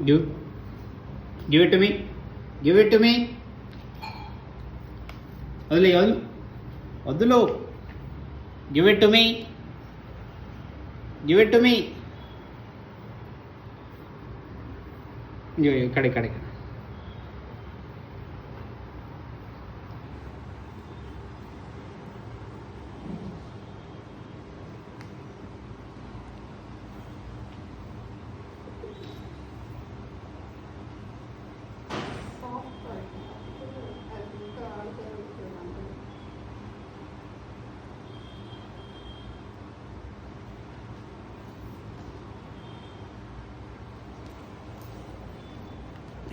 Give, give it to me. Give it to me. వదిలే వదిలు వద్దులో. Give it to me. Give it to me. ఇక్కడ ఇక్కడ ఇక్కడ.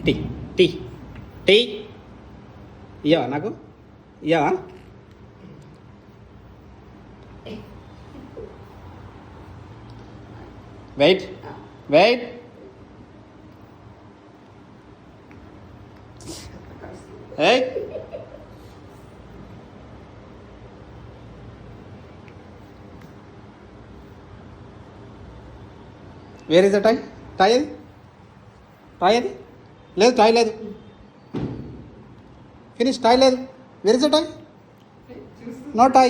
టీ టీ టీ ఇయ్యవా నాకు? ఇయ్యవా? Wait wait. ఏయ్ where is the tie? Tie అది, టై అది లేదు, టై లేదు. ఫినిష్, టై లేదు. Where is the tie? No tie.